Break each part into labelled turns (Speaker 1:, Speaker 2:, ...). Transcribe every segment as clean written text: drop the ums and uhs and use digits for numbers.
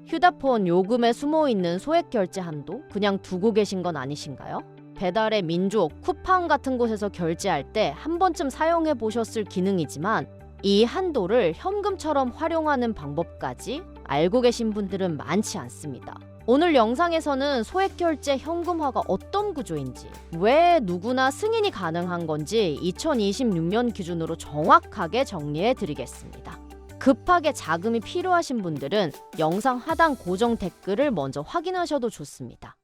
Speaker 1: 휴대폰 요금에 숨어있는 소액 결제 한도 그냥 두고 계신 건 아니신가요? 배달의 민족, 쿠팡 같은 곳에서 결제할 때 한 번쯤 사용해 보셨을 기능이지만 이 한도를 현금처럼 활용하는 방법까지 알고 계신 분들은 많지 않습니다. 오늘 영상에서는 소액 결제 현금화가 어떤 구조인지, 왜 누구나 승인이 가능한 건지 2026년 기준으로 정확하게 정리해 드리겠습니다. 급하게 자금이 필요하신 분들은 영상 하단 고정 댓글을 먼저 확인하셔도 좋습니다.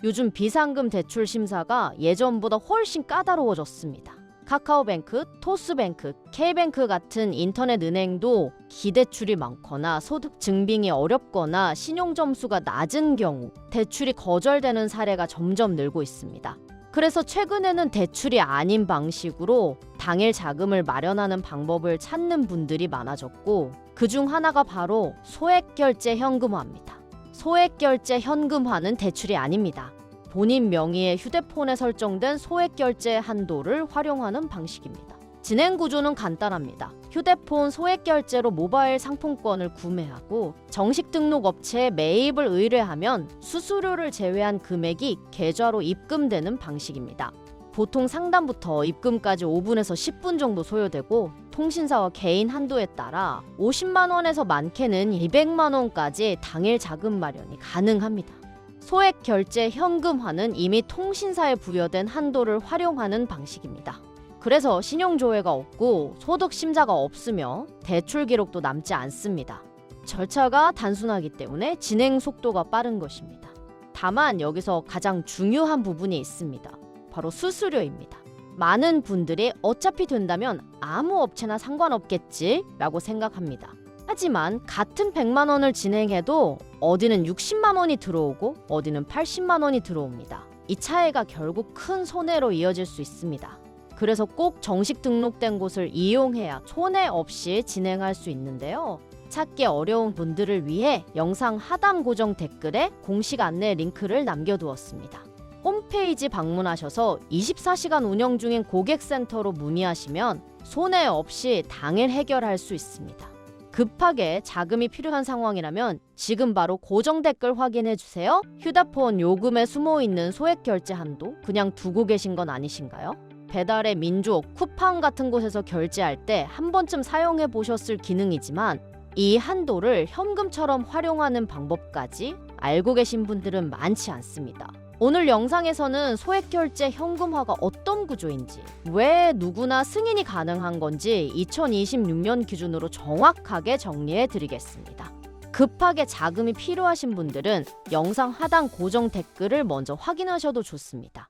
Speaker 1: 요즘 비상금 대출 심사가 예전보다 훨씬 까다로워졌습니다. 카카오뱅크, 토스뱅크, K뱅크 같은 인터넷 은행도 기대출이 많거나 소득 증빙이 어렵거나 신용점수가 낮은 경우 대출이 거절되는 사례가 점점 늘고 있습니다. 그래서 최근에는 대출이 아닌 방식으로 당일 자금을 마련하는 방법을 찾는 분들이 많아졌고, 그중 하나가 바로 소액결제 현금화입니다. 소액결제 현금화는 대출이 아닙니다. 본인 명의의 휴대폰에 설정된 소액결제 한도를 활용하는 방식입니다. 진행 구조는 간단합니다. 휴대폰 소액결제로 모바일 상품권을 구매하고 정식 등록 업체에 매입을 의뢰하면 수수료를 제외한 금액이 계좌로 입금되는 방식입니다. 보통 상담부터 입금까지 5분에서 10분 정도 소요되고, 통신사와 개인 한도에 따라 50만 원에서 많게는 200만 원까지 당일 자금 마련이 가능합니다. 소액 결제 현금화는 이미 통신사에 부여된 한도를 활용하는 방식입니다. 그래서 신용조회가 없고 소득 심사가 없으며 대출 기록도 남지 않습니다. 절차가 단순하기 때문에 진행 속도가 빠른 것입니다. 다만 여기서 가장 중요한 부분이 있습니다. 바로 수수료입니다. 많은 분들이 어차피 된다면 아무 업체나 상관없겠지 라고 생각합니다. 하지만 같은 100만 원을 진행해도 어디는 60만 원이 들어오고 어디는 80만 원이 들어옵니다. 이 차이가 결국 큰 손해로 이어질 수 있습니다. 그래서 꼭 정식 등록된 곳을 이용해야 손해 없이 진행할 수 있는데요. 찾기 어려운 분들을 위해 영상 하단 고정 댓글에 공식 안내 링크를 남겨두었습니다. 홈페이지 방문하셔서 24시간 운영 중인 고객센터로 문의하시면 손해 없이 당일 해결할 수 있습니다. 급하게 자금이 필요한 상황이라면 지금 바로 고정 댓글 확인해 주세요. 휴대폰 요금에 숨어있는 소액 결제 한도 그냥 두고 계신 건 아니신가요? 배달의 민족, 쿠팡 같은 곳에서 결제할 때 한 번쯤 사용해 보셨을 기능이지만 이 한도를 현금처럼 활용하는 방법까지 알고 계신 분들은 많지 않습니다. 오늘 영상에서는 소액결제 현금화가 어떤 구조인지, 왜 누구나 승인이 가능한 건지 2026년 기준으로 정확하게 정리해 드리겠습니다. 급하게 자금이 필요하신 분들은 영상 하단 고정 댓글을 먼저 확인하셔도 좋습니다.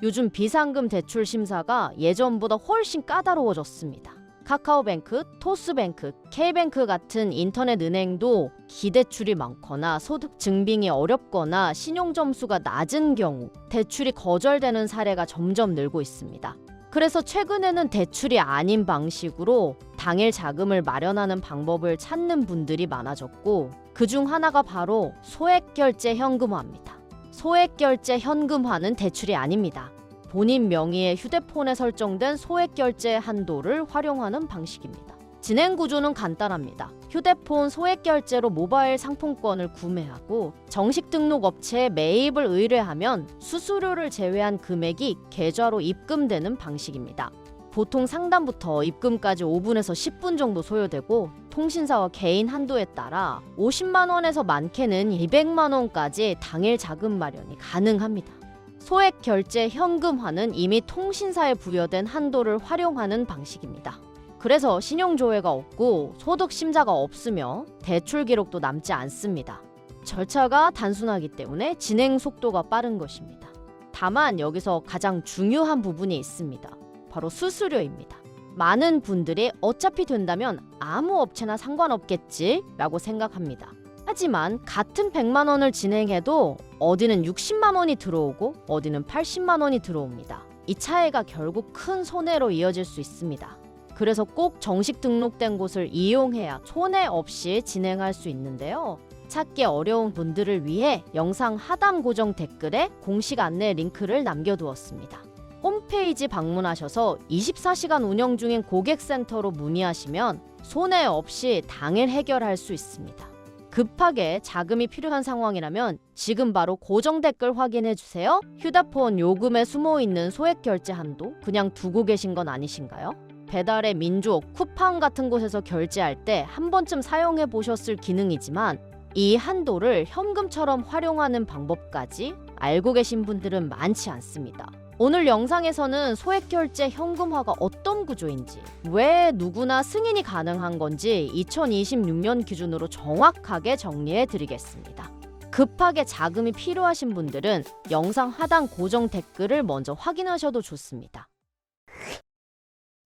Speaker 1: 요즘 비상금 대출 심사가 예전보다 훨씬 까다로워졌습니다. 카카오뱅크, 토스뱅크, K뱅크 같은 인터넷 은행도 기대출이 많거나 소득 증빙이 어렵거나 신용점수가 낮은 경우 대출이 거절되는 사례가 점점 늘고 있습니다. 그래서 최근에는 대출이 아닌 방식으로 당일 자금을 마련하는 방법을 찾는 분들이 많아졌고, 그중 하나가 바로 소액결제 현금화입니다. 소액결제 현금화는 대출이 아닙니다. 본인 명의의 휴대폰에 설정된 소액 결제 한도를 활용하는 방식입니다. 진행 구조는 간단합니다. 휴대폰 소액 결제로 모바일 상품권을 구매하고 정식 등록 업체에 매입을 의뢰하면 수수료를 제외한 금액이 계좌로 입금되는 방식입니다. 보통 상담부터 입금까지 5분에서 10분 정도 소요되고, 통신사와 개인 한도에 따라 50만 원에서 많게는 200만 원까지 당일 자금 마련이 가능합니다. 소액 결제 현금화는 이미 통신사에 부여된 한도를 활용하는 방식입니다. 그래서 신용조회가 없고 소득 심사가 없으며 대출 기록도 남지 않습니다. 절차가 단순하기 때문에 진행 속도가 빠른 것입니다. 다만 여기서 가장 중요한 부분이 있습니다. 바로 수수료입니다. 많은 분들이 어차피 된다면 아무 업체나 상관없겠지 라고 생각합니다. 하지만 같은 100만 원을 진행해도 어디는 60만 원이 들어오고 어디는 80만 원이 들어옵니다. 이 차이가 결국 큰 손해로 이어질 수 있습니다. 그래서 꼭 정식 등록된 곳을 이용해야 손해 없이 진행할 수 있는데요. 찾기 어려운 분들을 위해 영상 하단 고정 댓글에 공식 안내 링크를 남겨두었습니다. 홈페이지 방문하셔서 24시간 운영 중인 고객센터로 문의하시면 손해 없이 당일 해결할 수 있습니다. 급하게 자금이 필요한 상황이라면 지금 바로 고정 댓글 확인해 주세요. 휴대폰 요금에 숨어 있는 소액 결제 한도 그냥 두고 계신 건 아니신가요? 배달의 민족, 쿠팡 같은 곳에서 결제할 때 한 번쯤 사용해 보셨을 기능이지만 이 한도를 현금처럼 활용하는 방법까지 알고 계신 분들은 많지 않습니다. 오늘 영상에서는 소액 결제 현금화가 어떤 구조인지, 왜 누구나 승인이 가능한 건지 2026년 기준으로 정확하게 정리해 드리겠습니다. 급하게 자금이 필요하신 분들은 영상 하단 고정 댓글을 먼저 확인하셔도 좋습니다.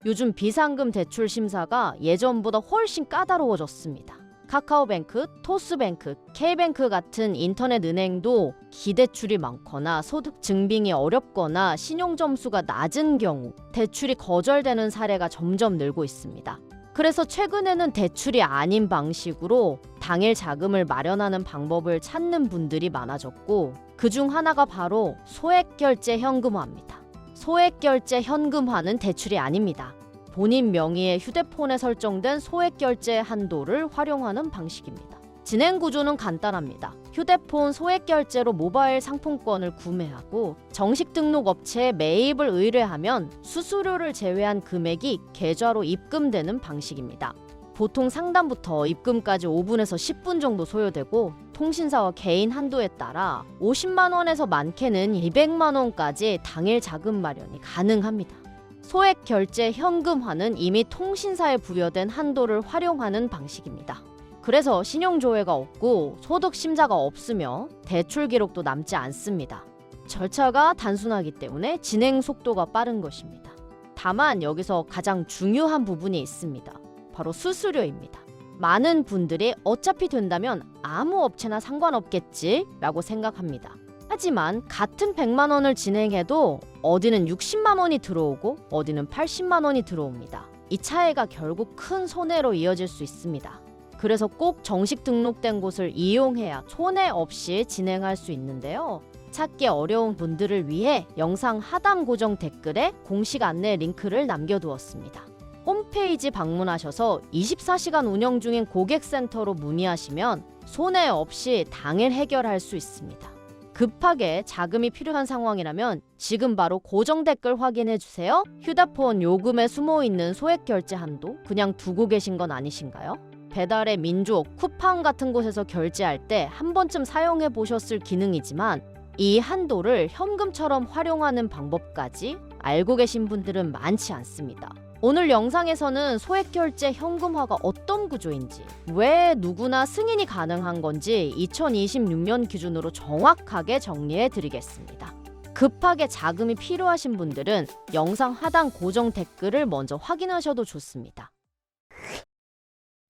Speaker 1: 요즘 비상금 대출 심사가 예전보다 훨씬 까다로워졌습니다. 카카오뱅크, 토스뱅크, K뱅크 같은 인터넷 은행도 기대출이 많거나 소득 증빙이 어렵거나 신용 점수가 낮은 경우 대출이 거절되는 사례가 점점 늘고 있습니다. 그래서 최근에는 대출이 아닌 방식으로 당일 자금을 마련하는 방법을 찾는 분들이 많아졌고 그중 하나가 바로 소액결제 현금화입니다. 소액결제 현금화는 대출이 아닙니다. 본인 명의의 휴대폰에 설정된 소액결제 한도를 활용하는 방식입니다. 진행 구조는 간단합니다. 휴대폰 소액결제로 모바일 상품권을 구매하고 정식 등록 업체에 매입을 의뢰하면 수수료를 제외한 금액이 계좌로 입금되는 방식입니다. 보통 상담부터 입금까지 5분에서 10분 정도 소요되고 통신사와 개인 한도에 따라 50만 원에서 많게는 200만 원까지 당일 자금 마련이 가능합니다. 소액 결제 현금화는 이미 통신사에 부여된 한도를 활용하는 방식입니다. 그래서 신용조회가 없고 소득 심사가 없으며 대출 기록도 남지 않습니다. 절차가 단순하기 때문에 진행 속도가 빠른 것입니다. 다만 여기서 가장 중요한 부분이 있습니다. 바로 수수료입니다. 많은 분들이 어차피 된다면 아무 업체나 상관없겠지 라고 생각합니다. 하지만 같은 100만 원을 진행해도 어디는 60만 원이 들어오고 어디는 80만 원이 들어옵니다. 이 차이가 결국 큰 손해로 이어질 수 있습니다. 그래서 꼭 정식 등록된 곳을 이용해야 손해 없이 진행할 수 있는데요. 찾기 어려운 분들을 위해 영상 하단 고정 댓글에 공식 안내 링크를 남겨두었습니다. 홈페이지 방문하셔서 24시간 운영 중인 고객센터로 문의하시면 손해 없이 당일 해결할 수 있습니다. 급하게 자금이 필요한 상황이라면 지금 바로 고정 댓글 확인해 주세요. 휴대폰 요금에 숨어 있는 소액 결제 한도 그냥 두고 계신 건 아니신가요? 배달의 민족, 쿠팡 같은 곳에서 결제할 때 한 번쯤 사용해 보셨을 기능이지만 이 한도를 현금처럼 활용하는 방법까지 알고 계신 분들은 많지 않습니다. 오늘 영상에서는 소액결제 현금화가 어떤 구조인지, 왜 누구나 승인이 가능한 건지 2026년 기준으로 정확하게 정리해 드리겠습니다. 급하게 자금이 필요하신 분들은 영상 하단 고정 댓글을 먼저 확인하셔도 좋습니다.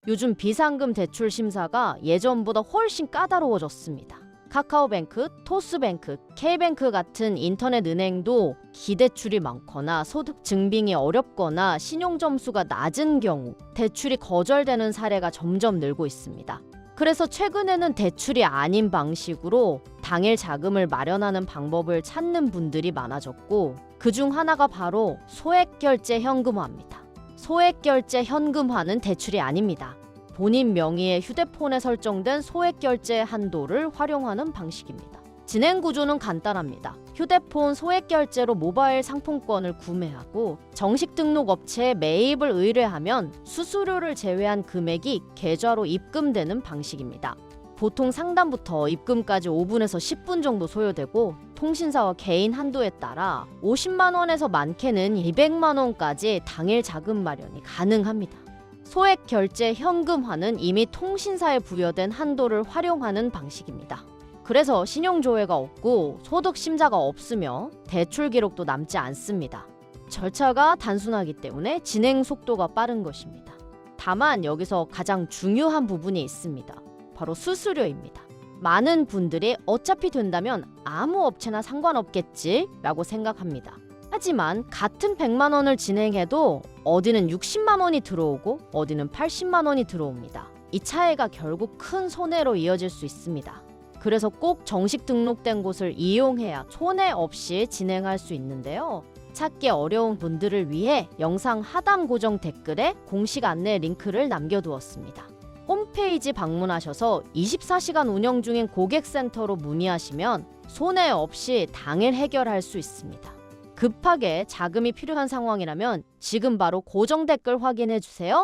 Speaker 1: 요즘 비상금 대출 심사가 예전보다 훨씬 까다로워졌습니다. 카카오뱅크, 토스뱅크, K뱅크 같은 인터넷 은행도 기대출이 많거나 소득 증빙이 어렵거나 신용 점수가 낮은 경우 대출이 거절되는 사례가 점점 늘고 있습니다. 그래서 최근에는 대출이 아닌 방식으로 당일 자금을 마련하는 방법을 찾는 분들이 많아졌고 그중 하나가 바로 소액결제 현금화입니다. 소액결제 현금화는 대출이 아닙니다. 본인 명의의 휴대폰에 설정된 소액결제 한도를 활용하는 방식입니다. 진행 구조는 간단합니다. 휴대폰 소액결제로 모바일 상품권을 구매하고 정식 등록 업체에 매입을 의뢰하면 수수료를 제외한 금액이 계좌로 입금되는 방식입니다. 보통 상담부터 입금까지 5분에서 10분 정도 소요되고 통신사와 개인 한도에 따라 50만 원에서 많게는 200만 원까지 당일 자금 마련이 가능합니다. 소액 결제 현금화는 이미 통신사에 부여된 한도를 활용하는 방식입니다. 그래서 신용조회가 없고 소득 심사가 없으며 대출 기록도 남지 않습니다. 절차가 단순하기 때문에 진행 속도가 빠른 것입니다. 다만 여기서 가장 중요한 부분이 있습니다. 바로 수수료입니다. 많은 분들이 어차피 된다면 아무 업체나 상관없겠지 라고 생각합니다. 하지만 같은 100만 원을 진행해도 어디는 60만 원이 들어오고 어디는 80만 원이 들어옵니다. 이 차이가 결국 큰 손해로 이어질 수 있습니다. 그래서 꼭 정식 등록된 곳을 이용해야 손해 없이 진행할 수 있는데요. 찾기 어려운 분들을 위해 영상 하단 고정 댓글에 공식 안내 링크를 남겨두었습니다. 홈페이지 방문하셔서 24시간 운영 중인 고객센터로 문의하시면 손해 없이 당일 해결할 수 있습니다. 급하게 자금이 필요한 상황이라면 지금 바로 고정 댓글 확인해 주세요.